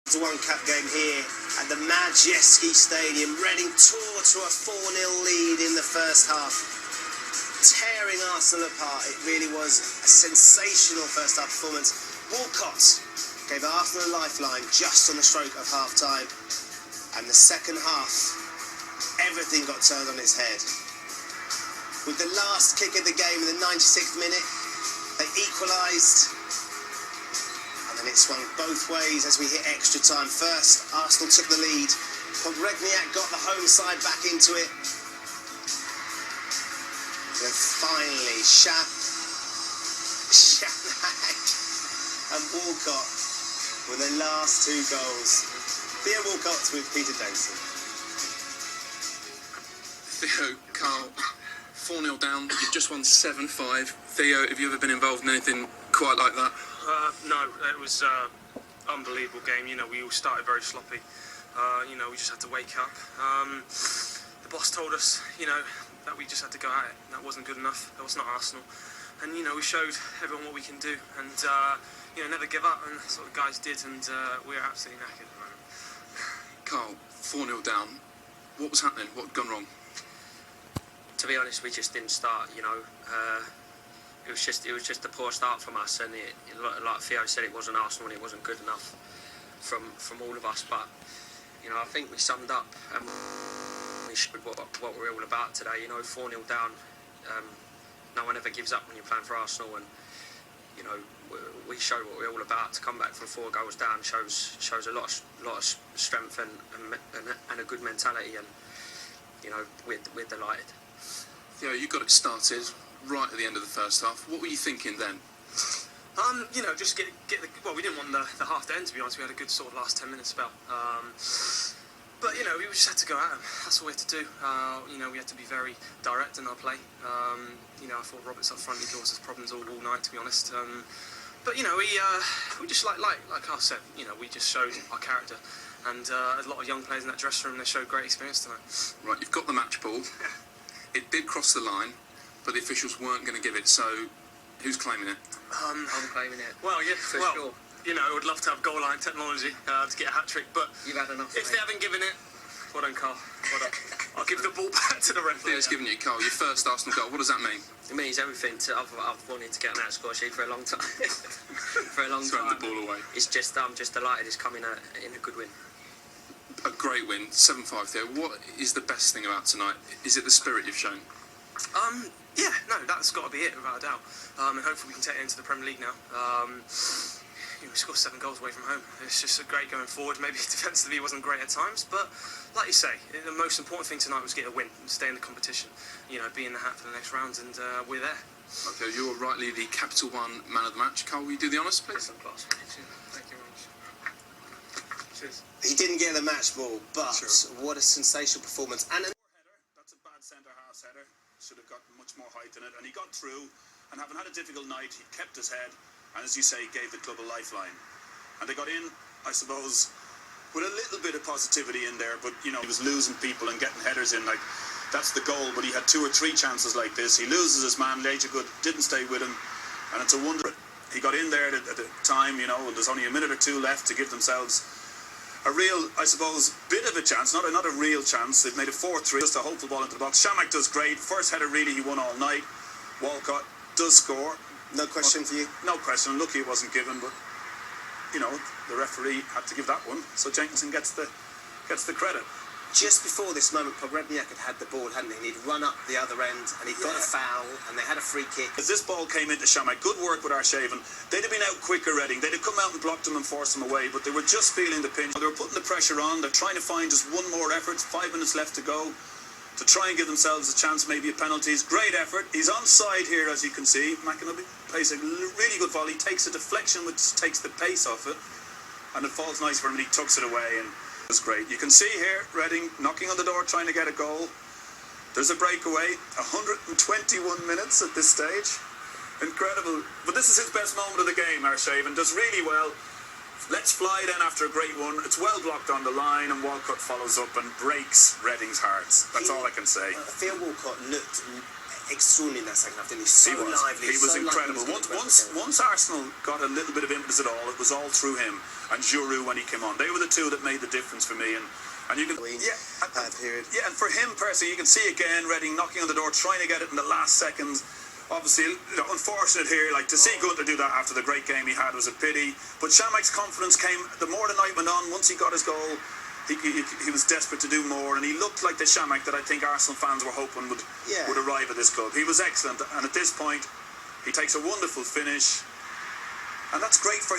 The One Cup game here at the Madejski Stadium. Reading tore to a 4-0 lead in the first half, tearing Arsenal apart. It really was a sensational first half performance. Walcott gave Arsenal a lifeline just on the stroke of half time, and the second half everything got turned on its head. With the last kick of the game in the 96th minute, they equalised. And it swung both ways as we hit extra time. First, Arsenal took the lead. Pogrebniak got the home side back into it. Then finally, Shamak and Walcott were the last two goals. Theo Walcott with Peter Davison. Theo, Carl, 4-0 down. You've just won 7-5. Theo, have you ever been involved in anything quite like that? No, it was unbelievable game. You know, we all started very sloppy. We just had to wake up. The boss told us, that we just had to go at it. That wasn't good enough. That was not Arsenal. And, we showed everyone what we can do. And, never give up. And that's what the guys did. And we're absolutely knackered at the moment. Carl, 4-0 down. What was happening? What had gone wrong? To be honest, we just didn't start, It was just a poor start from us, and like Theo said, it wasn't Arsenal and it wasn't good enough from all of us. But I think we summed up and we showed what we're all about today. 4-0 down. No one ever gives up when you're playing for Arsenal, and we showed what we're all about. To come back from 4 goals down shows a lot of strength and a good mentality, and we're delighted. Theo, you got it started right at the end of the first half. What were you thinking then? Just get the. Well, we didn't want the half to end, to be honest. We had a good sort of last 10 minute spell. But we just had to go at them. That's all we had to do. We had to be very direct in our play. I thought Roberts up front, he caused us problems all night, to be honest. But we just like I said, we just showed our character, and a lot of young players in that dressing room. They showed great experience tonight. Right, you've got the match ball. It did cross the line, but the officials weren't going to give it. So, who's claiming it? I'm claiming it. Well, yeah, for sure. I would love to have goal line technology to get a hat trick, but you've had enough. If they haven't given it, well done, Carl. Well done. I'll give the ball back to the referee. Theo's giving you, Carl, your first Arsenal goal. What does that mean? It means everything. I've wanted to get on that score sheet for a long time. For a long time. Throw the ball away. I'm just delighted it's coming in a good win. A great win, 7-5 Theo. What is the best thing about tonight? Is it the spirit you've shown? That's got to be it, without a doubt. And hopefully we can take it into the Premier League now. We scored 7 goals away from home. It's just great going forward. Maybe defensively it wasn't great at times, but like you say, the most important thing tonight was get a win and stay in the competition. Be in the hat for the next round, and we're there. Okay, you're rightly the Capital One man of the match. Carl, will you do the honours, please? Thank you very much. Cheers. He didn't get the match ball, but what a sensational performance. And that's a bad centre-half header. Should have got much more height in it, and he got through, and having had a difficult night, he kept his head, and as you say, gave the club a lifeline. And they got in, I suppose, with a little bit of positivity in there, but he was losing people and getting headers in, like that's the goal. But he had 2 or 3 chances like this. He loses his man, Lejagood didn't stay with him, and it's a wonder. He got in there at the time, and there's only a minute or 2 left to give themselves a real, I suppose, bit of a chance, not a real chance. They've made it 4-3, just a hopeful ball into the box. Shamak does great. First header, really, he won all night. Walcott does score. No question for you? No question. Lucky it wasn't given, but, the referee had to give that one. So Jenkinson gets the credit. Just before this moment, Pogrebniak had the ball, hadn't he? And he'd run up the other end, and he'd got a foul, and they had a free kick. As this ball came into Shamak, good work with Arshavin. They'd have been out quicker, Reading. They'd have come out and blocked him and forced him away, but they were just feeling the pinch. They were putting the pressure on. They're trying to find just one more effort. 5 minutes left to go to try and give themselves a chance, maybe at penalties. Great effort. He's onside here, as you can see. McAnally plays a really good volley, takes a deflection, which takes the pace off it, and it falls nice for him, and he tucks it away, and it's great. You can see here, Reading knocking on the door, trying to get a goal. There's a breakaway, 121 minutes at this stage. Incredible. But this is his best moment of the game, Arshavin. Does really well. Let's fly then after a great one. It's well blocked on the line, and Walcott follows up and breaks Reading's hearts. That's all I can say. Theo Walcott looked extraordinary in that second half, didn't he? So lively. He was so incredible. Lively, Once Arsenal got a little bit of impetus at all, it was all through him and Giroud when he came on. They were the two that made the difference for me. And you can period. Yeah, and for him personally, you can see again Reading knocking on the door, trying to get it in the last seconds. Obviously, unfortunate here. Like, to see Gunter do that after the great game he had was a pity. But Chamak's confidence came the more the night went on. Once he got his goal, he was desperate to do more, and he looked like the Chamak that I think Arsenal fans were hoping would arrive at this club. He was excellent, and at this point, he takes a wonderful finish, and that's great for